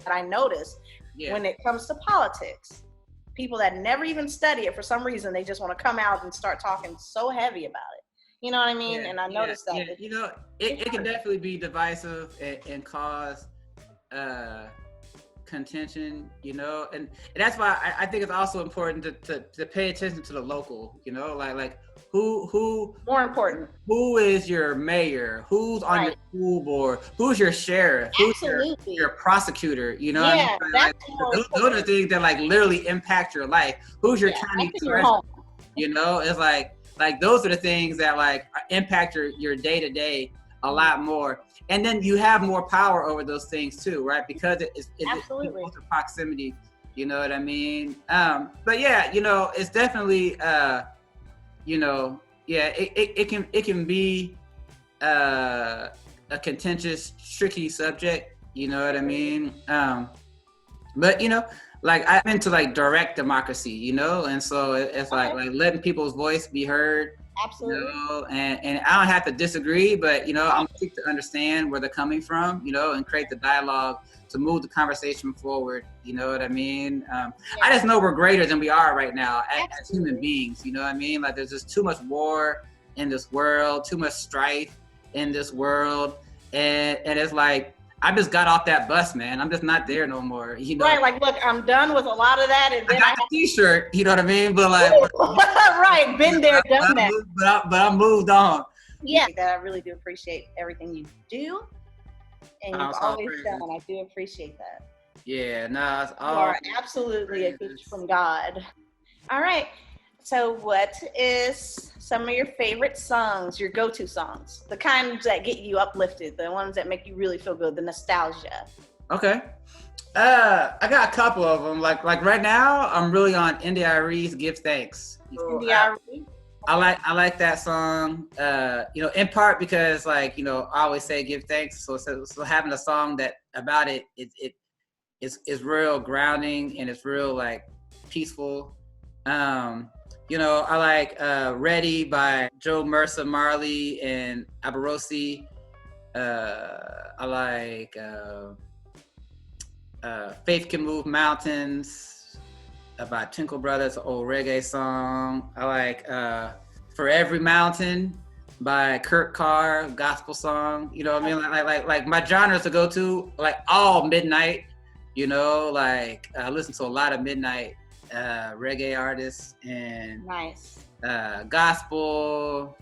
that I notice when it comes to politics. People that never even study it, for some reason, they just want to come out and start talking so heavy about it. You know what I mean? And I noticed that. Yeah, you know, it can definitely be divisive and cause contention, you know, and that's why I think it's also important to pay attention to the local, you know, like who more important, who is your mayor, who's on your school board, who's your sheriff, who's your prosecutor, you know. Yeah, what I mean? Like, those are things that like literally impact your life. Who's your county treasurer? You know, it's like those are the things that like impact your day to day a lot more. And then you have more power over those things too, right? Because it's close to proximity, you know what I mean? But yeah, you know, it's definitely, you know, yeah, it can be a contentious, tricky subject, you know what I mean? But you know, like I'm into like direct democracy, you know, and so it's like letting people's voice be heard. Absolutely. You know, and I don't have to disagree, but you know, I'm seek to understand where they're coming from, you know, and create the dialogue to move the conversation forward. You know what I mean? I just know we're greater than we are right now as human beings. You know what I mean? Like there's just too much war in this world, too much strife in this world, and it's like I just got off that bus, man. I'm just not there no more. You know, right? Like, look, I'm done with a lot of that, and then I got the T-shirt. You know what I mean? But like, right, been there, done that. But I moved on. Yeah, that I really do appreciate everything you do, and you've always done. I do appreciate that. Yeah, no, it's all. You are absolutely a gift from God. All right. So what is some of your favorite songs, your go-to songs? The kinds that get you uplifted, the ones that make you really feel good, the nostalgia. Okay. I got a couple of them. Like right now, I'm really on NDIRE's Give Thanks. I like that song, you know, in part because like, you know, I always say give thanks. So having a song that about it is real grounding and it's real like peaceful. You know, I like Ready by Joe Mersa Marley and Abarosi. I like Faith Can Move Mountains by Tinkle Brothers, an old reggae song. I like For Every Mountain by Kurt Carr, gospel song. You know what I mean? Like my genres to go to, like all midnight, you know, like I listen to a lot of midnight reggae artists and gospel,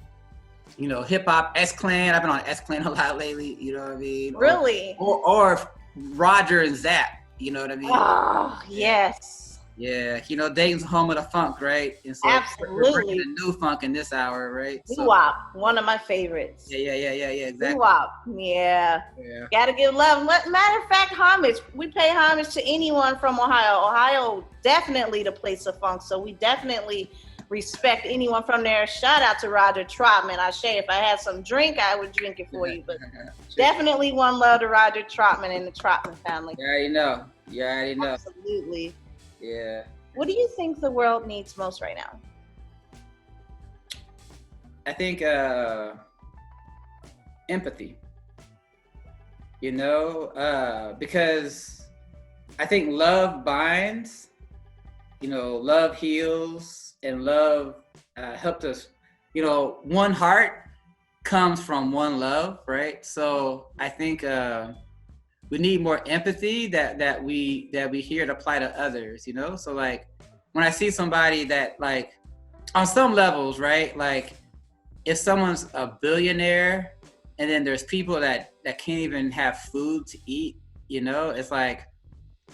you know, hip hop, S-Clan. I've been on S-Clan a lot lately, you know what I mean? Really? Or Roger and Zap, you know what I mean? Oh, yes. Yeah, you know, Dayton's home of the funk, right? And so absolutely. We're bringing a new funk in this hour, right? Doo-wop, one of my favorites. Yeah, exactly. Doo-wop, yeah. Gotta give love. Matter of fact, homage. We pay homage to anyone from Ohio. Ohio, definitely the place of funk, so we definitely respect anyone from there. Shout out to Roger Troutman. If I had some drink, I would drink it for you, but definitely one love to Roger Troutman and the Troutman family. You already know. Absolutely. Yeah. What do you think the world needs most right now? I think empathy. You know, because I think love binds, you know, love heals, and love helped us, you know, one heart comes from one love, right? So I think we need more empathy that we hear to apply to others, you know? So like when I see somebody that like on some levels, right? Like if someone's a billionaire and then there's people that can't even have food to eat, you know, it's like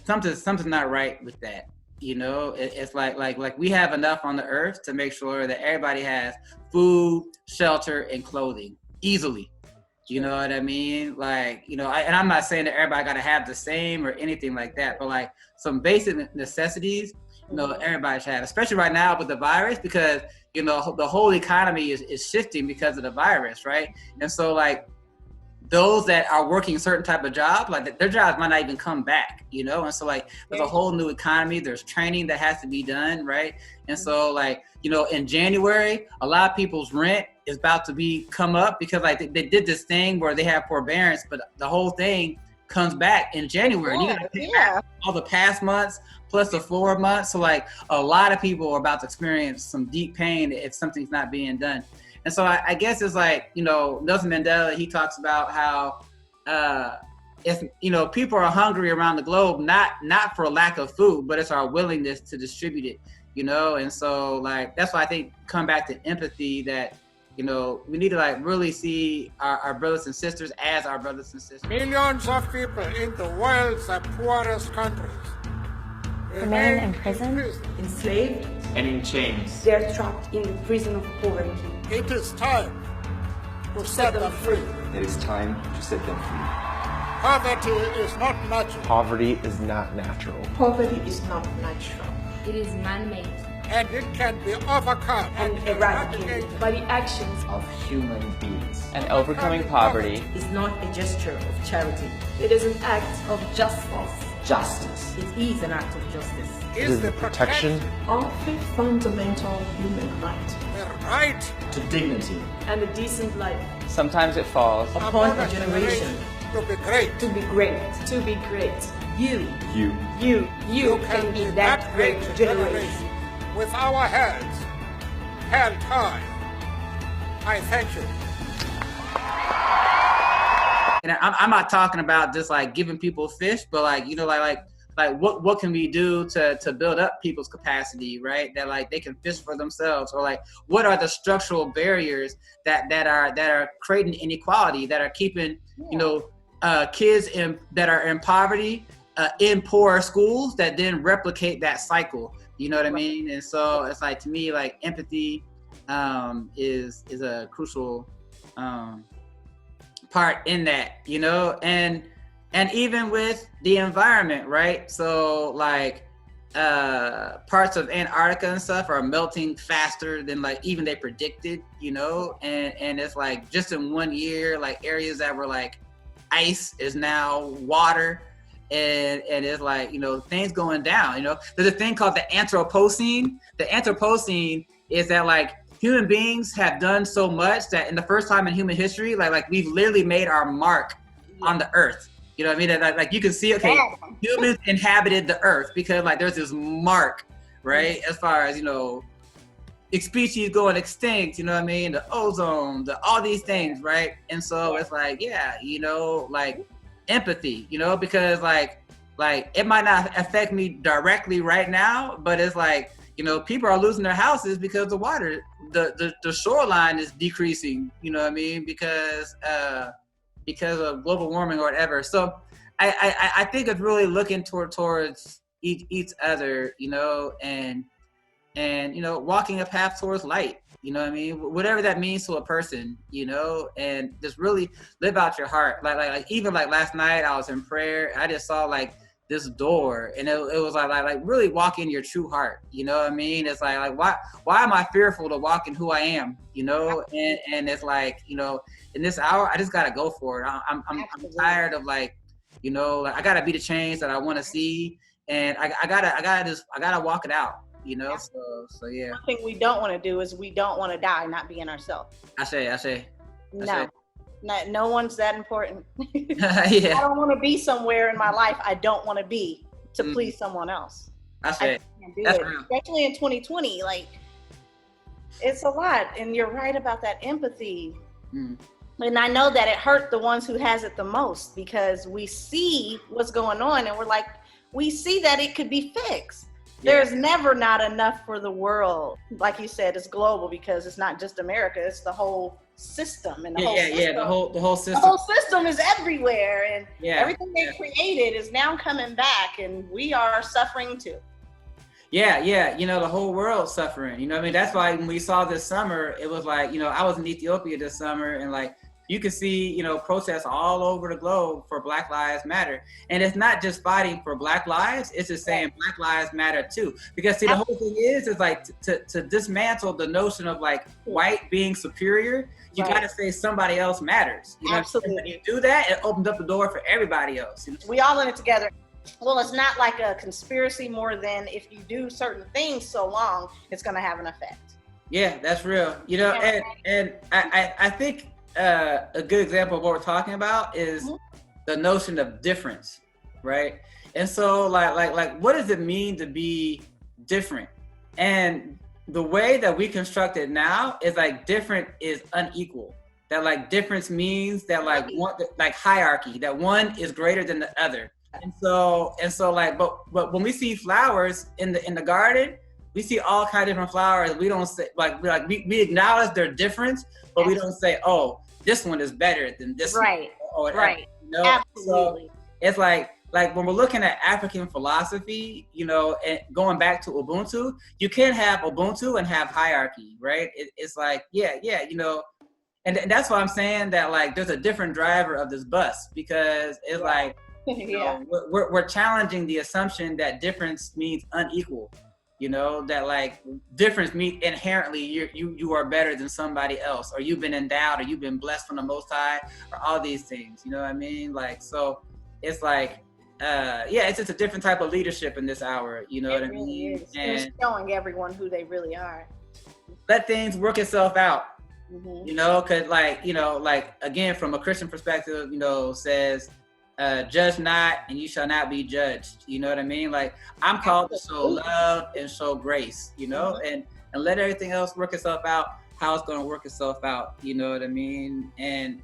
something's not right with that. You know, it's like we have enough on the earth to make sure that everybody has food, shelter, and clothing easily. You know what I mean? Like, you know, and I'm not saying that everybody got to have the same or anything like that, but like some basic necessities, you know, everybody should have, especially right now with the virus, because, you know, the whole economy is shifting because of the virus, right? And so like those that are working certain type of job, like their jobs might not even come back, you know? And so like there's a whole new economy, there's training that has to be done, right? And so like, you know, in January, a lot of people's rent is about to come up because like they did this thing where they have forbearance, but the whole thing comes back in January. And you got to pick back all the past months plus the 4 months. So like a lot of people are about to experience some deep pain if something's not being done. And so I guess it's like, you know, Nelson Mandela, he talks about how if, you know, people are hungry around the globe, not for lack of food, but it's our willingness to distribute it, you know? And so like, that's why I think come back to empathy, that, you know, we need to like really see our brothers and sisters as our brothers and sisters. Millions of people in the world's poorest countries remain in prison, enslaved, and in chains. they are trapped in the prison of poverty. It is time to set them free. It is time to set them free. Poverty is not natural. Poverty is not natural. Poverty is not natural. it is man-made. And it can be overcome And eradicated by the actions Of human beings. And overcoming poverty is not a gesture of charity. It is an act of justice. Justice. It is an act of justice. It is the protection Of a fundamental human right. the right To dignity. And a decent life. sometimes it falls. Upon a generation to be great. to be great. To be great. You You. can be that great generation. With our heads held high. I thank you. And I'm not talking about just like giving people fish, but like, you know, like what can we do to build up people's capacity, right? That like they can fish for themselves, or like what are the structural barriers that are creating inequality, that are keeping, you know, kids that are in poverty in poor schools, that then replicate that cycle. You know what I mean? And so it's like, to me, like empathy is a crucial part in that, you know, and even with the environment, right? So like parts of Antarctica and stuff are melting faster than like even they predicted, you know, and it's like just in 1 year, like areas that were like ice is now water. And it's like, you know, things going down, you know. There's a thing called the Anthropocene. The Anthropocene is that like human beings have done so much that in the first time in human history, like we've literally made our mark on the earth. You know what I mean? Like you can see, okay, humans inhabited the earth because like there's this mark, right? As far as, you know, species going extinct, you know what I mean? The ozone, all these things, right? And so it's like, yeah, you know, like empathy, you know, because like it might not affect me directly right now, but it's like, you know, people are losing their houses because the water, the shoreline is decreasing, you know what I mean, because of global warming or whatever. So I think it's really looking towards each other, you know, and you know, walking a path towards light. You know what I mean? Whatever that means to a person, you know, and just really live out your heart. Like even like last night I was in prayer. I just saw like this door, and it was like really walk in your true heart. You know what I mean? It's like why am I fearful to walk in who I am? You know, and it's like, you know, in this hour I just gotta go for it. I'm tired of like, you know, like I gotta be the change that I want to see, and I gotta walk it out. You know, so yeah. One thing we don't want to do is we don't want to die not being ourselves. I say. No one's that important. Yeah. I don't want to be somewhere in my life I don't want to be to please someone else. I say. Can't do That's it. real. Especially in 2020, like it's a lot. And you're right about that empathy. And I know that it hurt the ones who has it the most, because we see what's going on and we're like, we see that it could be fixed. There's never not enough for the world. Like you said, it's global because it's not just America, it's the whole system. And the whole system is everywhere, and everything they created is now coming back, and we are suffering too. Yeah, you know, the whole world's suffering. You know what I mean? That's why when we saw this summer, it was like, you know, I was in Ethiopia this summer, and like you can see, you know, protests all over the globe for Black Lives Matter. And it's not just fighting for Black lives, it's just saying Black Lives Matter too. Because see, the whole thing is like to dismantle the notion of like white being superior, you gotta say somebody else matters. You know, absolutely. When you do that, it opens up the door for everybody else. You know? We all in it together. Well, it's not like a conspiracy more than if you do certain things so long, it's gonna have an effect. Yeah, that's real. You know, and I think a good example of what we're talking about is the notion of difference, right? And so like what does it mean to be different? And the way that we construct it now is like different is unequal. That like difference means that like one, like hierarchy, that one is greater than the other. And so like, but when we see flowers in the garden, we see all kinds of different flowers. We don't say we acknowledge their difference, but we don't say, oh, this one is better than this one. Or whatever, Right. You know? Absolutely. So it's like when we're looking at African philosophy, you know, and going back to Ubuntu, you can have Ubuntu and have hierarchy, right? It's like, yeah, you know, and that's why I'm saying that like there's a different driver of this bus, because it's like, you know, we're challenging the assumption that difference means unequal. You know, that like difference means inherently you are better than somebody else, or you've been endowed, or you've been blessed from the Most High, or all these things. You know what I mean? Like, so it's like, it's just a different type of leadership in this hour. You know what I mean? Is. And it's showing everyone who they really are. let things work itself out. Mm-hmm. You know, cause like, you know, like again, from a Christian perspective, you know, says, judge not and you shall not be judged. You know what I mean? Like I'm called to show love and show grace, you know, and let everything else work itself out how it's going to work itself out. You know what I mean? And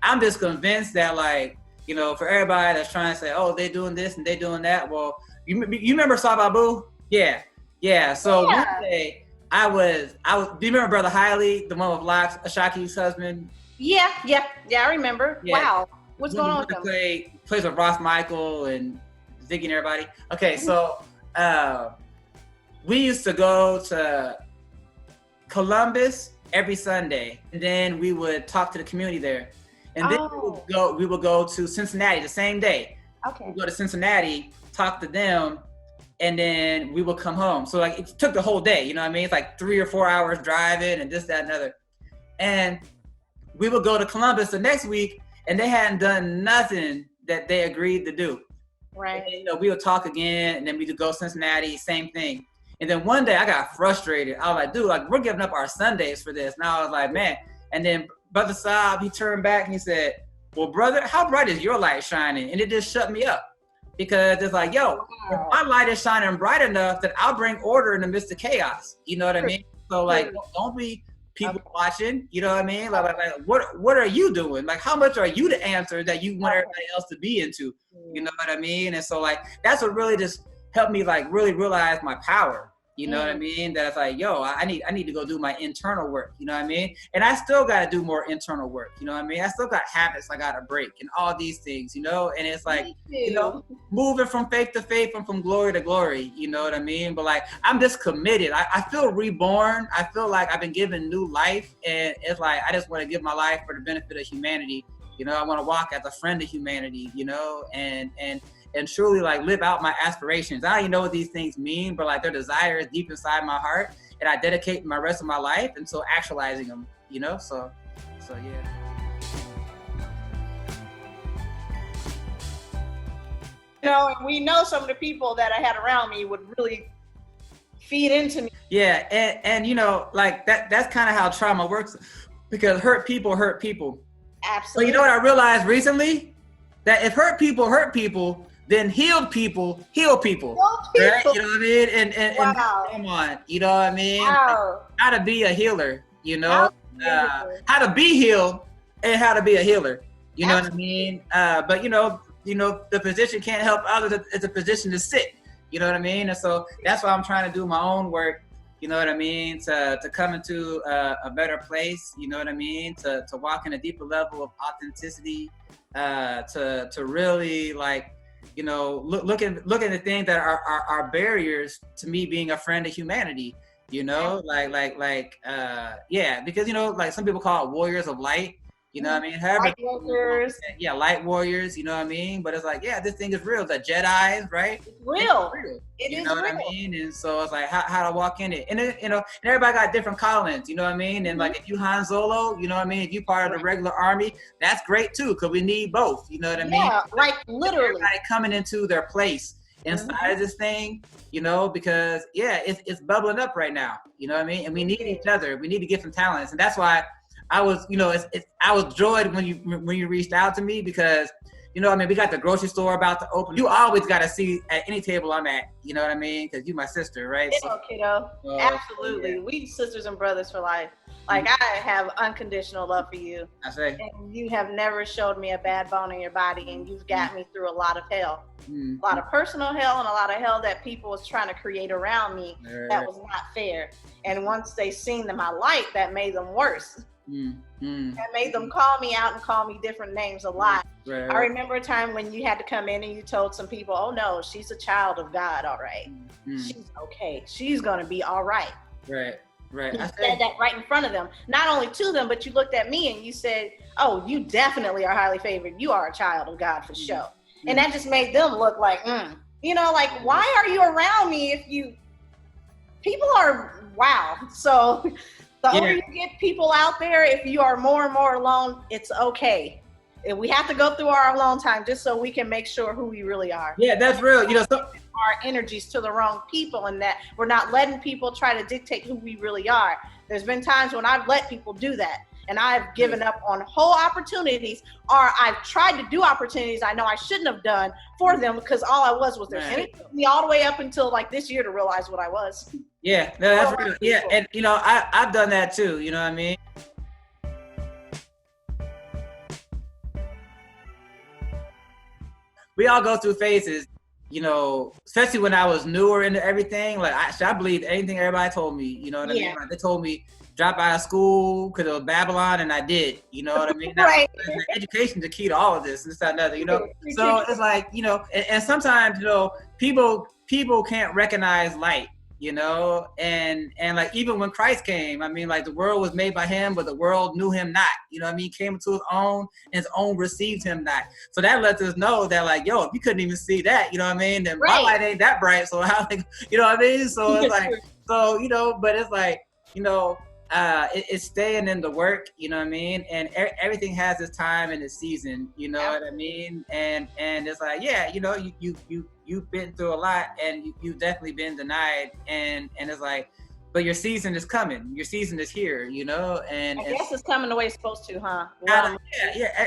I'm just convinced that like, you know, for everybody that's trying to say, oh, they doing this and they doing that. Well, you remember Sababu? Yeah. So one day I was, do you remember Brother Hiley, the one with locks, Ashaki's husband? Yeah, I remember. Yeah. Wow. What's going on with them? Plays with Ross Michael and Ziggy and everybody. Okay, so we used to go to Columbus every Sunday, and then we would talk to the community there. And then we would go to Cincinnati the same day. Okay. We'd go to Cincinnati, talk to them, and then we would come home. So like it took the whole day, you know what I mean? It's like 3 or 4 hours driving and this, that, and other. And we would go to Columbus the next week, and they hadn't done nothing that they agreed to do. Right. And then, you know, we would talk again, and then we would go to Cincinnati, same thing. And then one day I got frustrated. I was like, dude, like we're giving up our Sundays for this. And I was like, man. And then Brother Saab, he turned back and he said, well, brother, how bright is your light shining? And it just shut me up. Because it's like, yo, if my light is shining bright enough that I'll bring order in the midst of chaos. You know what I mean? So like, don't be people watching, you know what I mean? Like what are you doing? Like, how much are you to answer that you want everybody else to be into? You know what I mean? And so like, that's what really just helped me like really realize my power. You know what I mean? That it's like, yo, I need to go do my internal work. You know what I mean? And I still got to do more internal work. You know what I mean? I still got habits I got to break and all these things, you know? And it's like, you know, moving from faith to faith and from glory to glory. You know what I mean? But like, I'm just committed. I feel reborn. I feel like I've been given new life. And it's like, I just want to give my life for the benefit of humanity. You know, I want to walk as a friend of humanity, you know, and truly like live out my aspirations. I don't even know what these things mean, but like their desire is deep inside my heart, and I dedicate my rest of my life and so actualizing them, you know? So yeah. You know, and we know some of the people that I had around me would really feed into me. Yeah, and you know, like that's kind of how trauma works, because hurt people hurt people. Absolutely. But you know what I realized recently? That if hurt people, then healed people heal people. Right? You know what I mean? And come on, you know what I mean? Wow. How to be a healer, you know? How to be healed and how to be a healer. You know what I mean? But you know, the position can't help others. It's a position to sit. You know what I mean? And so that's why I'm trying to do my own work. You know what I mean? To come into a better place. You know what I mean? To walk in a deeper level of authenticity. To really like, you know, look at the things that are barriers to me being a friend of humanity. You know, because you know, like some people call it warriors of light. You know what I mean? Light warriors. Yeah, light warriors. You know what I mean? But it's like, yeah, this thing is real. The Jedi's, right? It's real. It is real. What I mean? And so it's like how to walk in it. And then, you know, and everybody got different callings. You know what I mean? And like if you Han Solo, you know what I mean? If you part of the regular army, that's great too, because we need both. You know what I mean? Yeah, like literally. Everybody coming into their place inside of this thing, you know, because it's bubbling up right now. You know what I mean? And we need each other. We need to get some talents, and that's why I was, you know, I was joyed when you reached out to me, because, You know what I mean? We got the grocery store about to open. You always got to see at any table I'm at. You know what I mean? Because you my sister, right? Kiddo. Absolutely. Yeah. We sisters and brothers for life. Like, I have unconditional love for you. I say. And you have never showed me a bad bone in your body, and you've got me through a lot of hell. A lot of personal hell and a lot of hell that people was trying to create around me that was not fair. And once they seen my light, that made them worse. That made them call me out and call me different names a lot. I remember a time when you had to come in and you told some people, oh no, she's a child of God, all right. She's okay. She's going to be all right. Right. You said that right in front of them. Not only to them, but you looked at me and you said, oh, you definitely are highly favored. You are a child of God for sure. And that just made them look like, you know, like, why are you around me if you, people are, wow. So the older you get people out there, if you are more and more alone, it's okay. And we have to go through our alone time just so we can make sure who we really are. Yeah, that's real. You know, our energies to the wrong people, and that we're not letting people try to dictate who we really are. There's been times when I've let people do that, and I've given up on whole opportunities, or I've tried to do opportunities I know I shouldn't have done for them because all I was their enemy. It took me all the way up until like this year to realize what I was. Yeah, no, that's real. Yeah, and you know, I've done that too. You know what I mean? We all go through phases, you know, especially when I was newer into everything. Like, I believed anything everybody told me, you know what I mean? Like, they told me drop out of school because it was Babylon, and I did, you know what I mean? Right. Education is the key to all of this, that, another, you know? So it's like, you know, and sometimes, you know, people can't recognize light, you know, and like, even when Christ came, I mean, like, the world was made by him, but the world knew him not, you know what I mean? He came to his own, and his own received him not. So that lets us know that, like, yo, if you couldn't even see that, you know what I mean? Then my light ain't that bright, so how, you know what I mean? So it's like, so, you know, but it's like, you know, it's staying in the work, you know what I mean? And everything has its time and its season, you know what I mean? And it's like, yeah, you know, you've been through a lot, and you've definitely been denied, and it's like, but your season is coming. Your season is here, you know? And I guess it's coming the way it's supposed to, huh?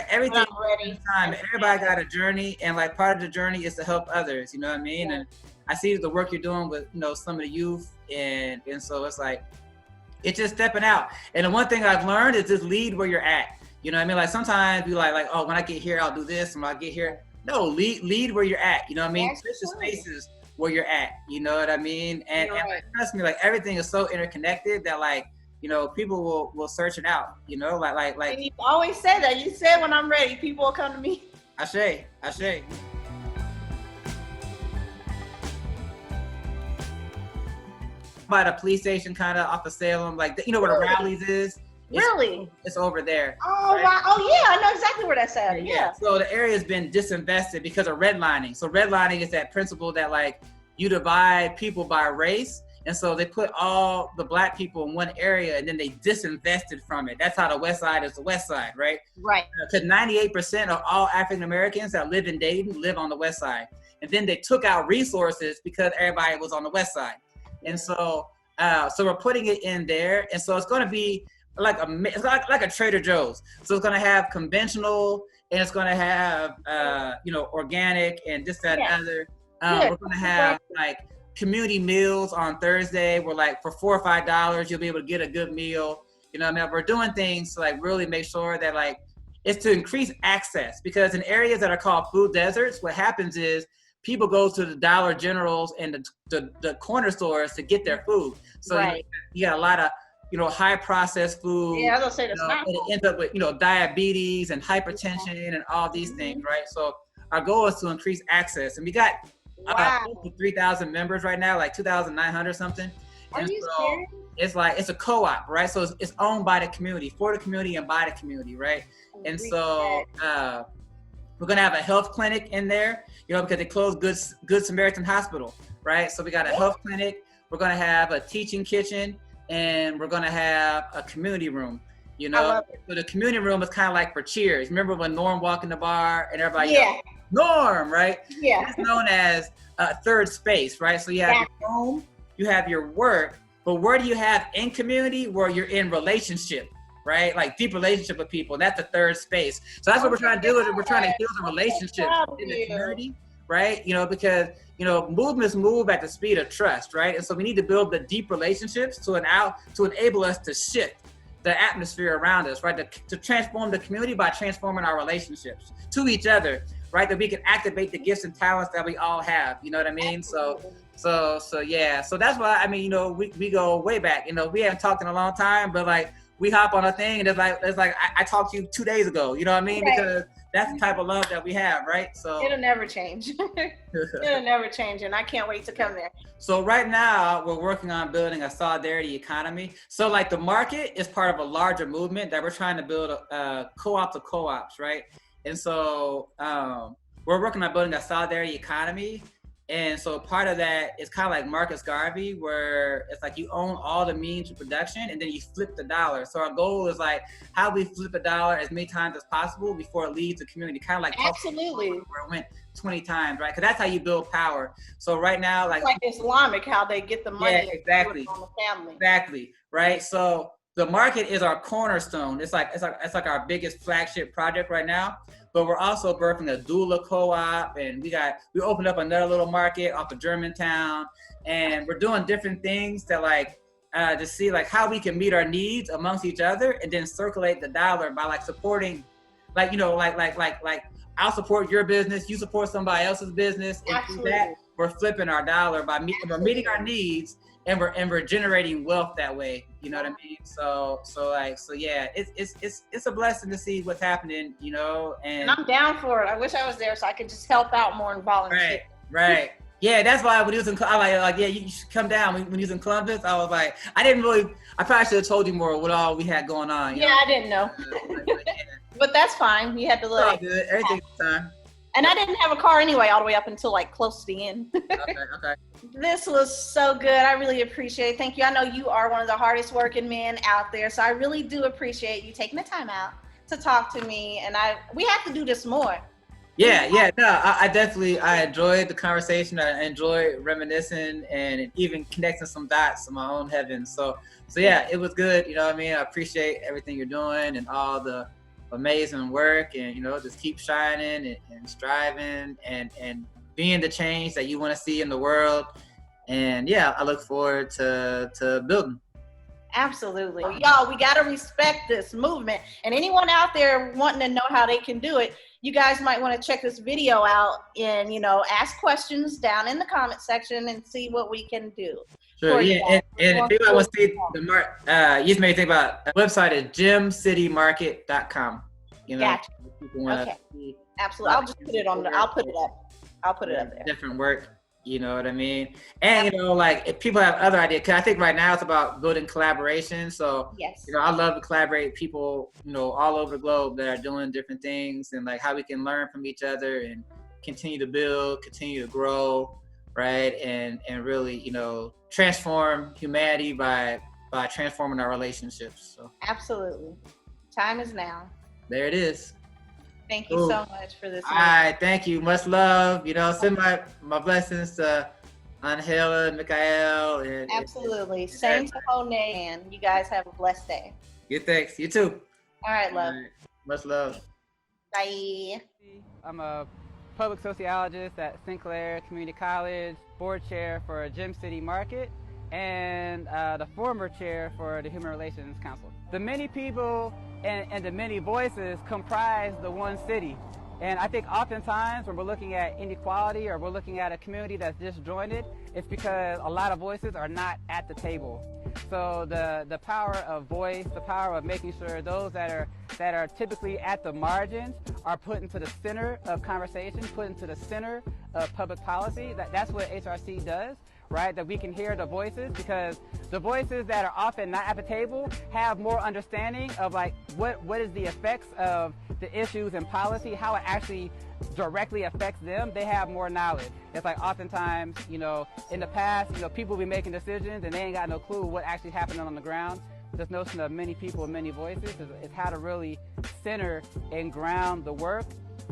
Everything ready. Time. Everybody got a journey, and like, part of the journey is to help others, you know what I mean? And I see the work you're doing with, you know, some of the youth, and so it's like, it's just stepping out. And the one thing I've learned is just lead where you're at. You know what I mean? Like, sometimes you like, oh, when I get here, I'll do this, and when I get here. No, lead where you're at. You know what I mean? Switch the spaces where you're at. You know what I mean? And trust me, like, everything is so interconnected that, like, you know, people will search it out. You know, like. And you always say that. You said, when I'm ready, people will come to me. Ashe. By the police station, kind of off of Salem, like, you know where the Rallies is? It's over there. Oh, right? Wow. Oh, yeah, I know exactly where that's at. Yeah. So the area has been disinvested because of redlining. So redlining is that principle that, like, you divide people by race. And so they put all the black people in one area, and then they disinvested from it. That's how the West Side is the West Side, right? Right. Because 98% of all African Americans that live in Dayton live on the West Side. And then they took out resources because everybody was on the West Side. And so we're putting it in there. And so it's going to be like a Trader Joe's. So it's going to have conventional, and it's going to have, you know, organic, and this, that, and other. We're going to have, like, community meals on Thursday, where, like, for $4 or $5, you'll be able to get a good meal. You know what I mean? We're doing things to, like, really make sure that, like, it's to increase access, because in areas that are called food deserts, what happens is people go to the Dollar Generals and the corner stores to get their food. So you got a lot of, you know, high processed food. Yeah, I was gonna say that's not. And it ends up with, you know, diabetes and hypertension and all these things, right? So our goal is to increase access, and we got about 3,000 members right now, like 2,900 something. Are you serious? It's like, it's a co-op, right? So it's owned by the community, for the community, and by the community, right? And so we're gonna have a health clinic in there, you know, because they closed Good Samaritan Hospital, right? So we got a health clinic. We're gonna have a teaching kitchen, and we're gonna have a community room. You know, so the community room is kind of like for cheers. Remember when Norm walked in the bar and everybody yelled, Norm, right? Yeah. It's known as third space, right? So you have your home, you have your work, but where do you have in community? Where you're in relationship, right? Like deep relationship with people. And that's the third space. So that's what we're trying to do, is we're trying to heal the relationships in the community, right? You know, because, you know, movements move at the speed of trust, right? And so we need to build the deep relationships to enable us to shift the atmosphere around us, right? To transform the community by transforming our relationships to each other, right? That we can activate the gifts and talents that we all have. You know what I mean? So yeah. So that's why, I mean, you know, we go way back. You know, we haven't talked in a long time, but like we hop on a thing and it's like I talked to you 2 days ago. You know what I mean? Right. Because that's the type of love that we have, right? So it'll never change. It'll never change, and I can't wait to come there. So right now we're working on building a solidarity economy. So like the market is part of a larger movement that we're trying to build co-ops of co-ops, right? And so we're working on building a solidarity economy. And so part of that is kind of like Marcus Garvey, where it's like you own all the means of production and then you flip the dollar. So our goal is like how we flip a dollar as many times as possible before it leaves the community. Kind of like absolutely where it went 20 times, right? Because that's how you build power. So right now, like Islamic, how they get the money. Yeah, exactly. On the family. Exactly, right? So the market is our cornerstone. It's like our biggest flagship project right now. But we're also birthing a doula co-op, and we opened up another little market off of Germantown, and we're doing different things to like to see like how we can meet our needs amongst each other, and then circulate the dollar by like supporting, like, you know, like I'll support your business, you support somebody else's business, and through that we're flipping our dollar by we're meeting our needs. And we're generating wealth that way, you know what I mean? So yeah, it's a blessing to see what's happening, you know. And I'm down for it. I wish I was there so I could just help out more and volunteer. Right. Yeah, that's why when he was in, I'm like, yeah, you should come down. When he was in Columbus, I was like, I probably should have told you more what all we had going on. You know? I didn't know. But that's fine. We had to look. All good. Everything's time. And I didn't have a car anyway, all the way up until like close to the end. Okay. This was so good. I really appreciate it. Thank you. I know you are one of the hardest working men out there, so I really do appreciate you taking the time out to talk to me. And we have to do this more. Yeah. No, I enjoyed the conversation. I enjoyed reminiscing and even connecting some dots in my own heaven. So yeah, it was good. You know what I mean? I appreciate everything you're doing and all the amazing work, and you know, just keep shining and striving and being the change that you want to see in the world. And yeah, I look forward to building. Absolutely. Y'all, we got to respect this movement, and anyone out there wanting to know how they can do it, you guys might want to check this video out and, you know, ask questions down in the comment section and see what we can do. Sure, yeah, and if anybody wants to see the mark, you just made me think about the website is gemcitymarket.com. You know, gotcha. People want to see. Absolutely. I'll just put it on I'll put it up there. Different work, you know what I mean? And, you know, like if people have other ideas, because I think right now it's about building collaboration. So, yes, you know, I love to collaborate with people, you know, all over the globe that are doing different things, and like how we can learn from each other and continue to build, continue to grow, right? And really, you know, transform humanity by transforming our relationships. So absolutely. Time is now. There it is. Thank you so much for this. All right, thank you. Much love. You know, send my blessings to Angela, Mikael. And absolutely. Same to Hone, and you guys have a blessed day. Yeah, thanks. You too. All right, love. All right. Much love. Bye. I'm a public sociologist at Sinclair Community College, board chair for Gem City Market, and the former chair for the Human Relations Council. The many people and the many voices comprise the one city. And I think oftentimes when we're looking at inequality or we're looking at a community that's disjointed, it's because a lot of voices are not at the table. So the power of voice, the power of making sure those that are typically at the margins are put into the center of conversation, put into the center of public policy. That's what HRC does, right? That we can hear the voices, because the voices that are often not at the table have more understanding of like what is the effects of the issues and policy, how it actually directly affects them. They have more knowledge. It's like oftentimes, you know, in the past, you know, people be making decisions and they ain't got no clue what actually happening on the ground. This notion of many people, many voices is how to really center and ground the work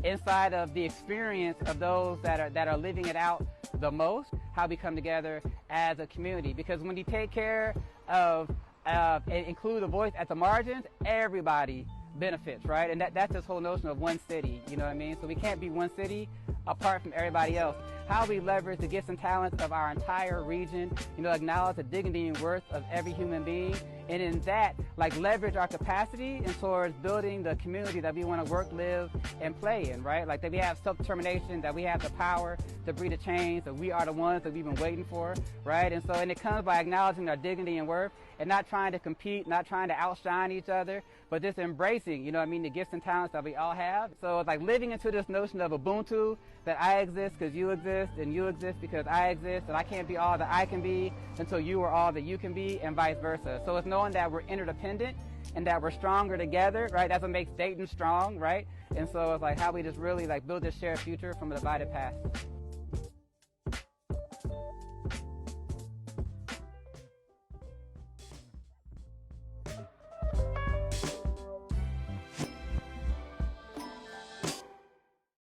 inside of the experience of those that are living it out the most, how we come together as a community. Because when you take care of and include the voice at the margins, everybody benefits, right? And that's this whole notion of one city, you know what I mean? So we can't be one city apart from everybody else. How we leverage the gifts and talents of our entire region, acknowledge the dignity and worth of every human being, and in that, leverage our capacity and towards building the community that we want to work, live, and play in, right? That we have self-determination, that we have the power to breed a change, that we are the ones that we've been waiting for, right? And it comes by acknowledging our dignity and worth and not trying to compete, not trying to outshine each other, but just embracing, the gifts and talents that we all have. So it's living into this notion of Ubuntu, that I exist because you exist, and you exist because I exist, and I can't be all that I can be until you are all that you can be, and vice versa. So it's knowing that we're interdependent and that we're stronger together, right? That's what makes Dayton strong, right? And so it's how we just really build this shared future from a divided past.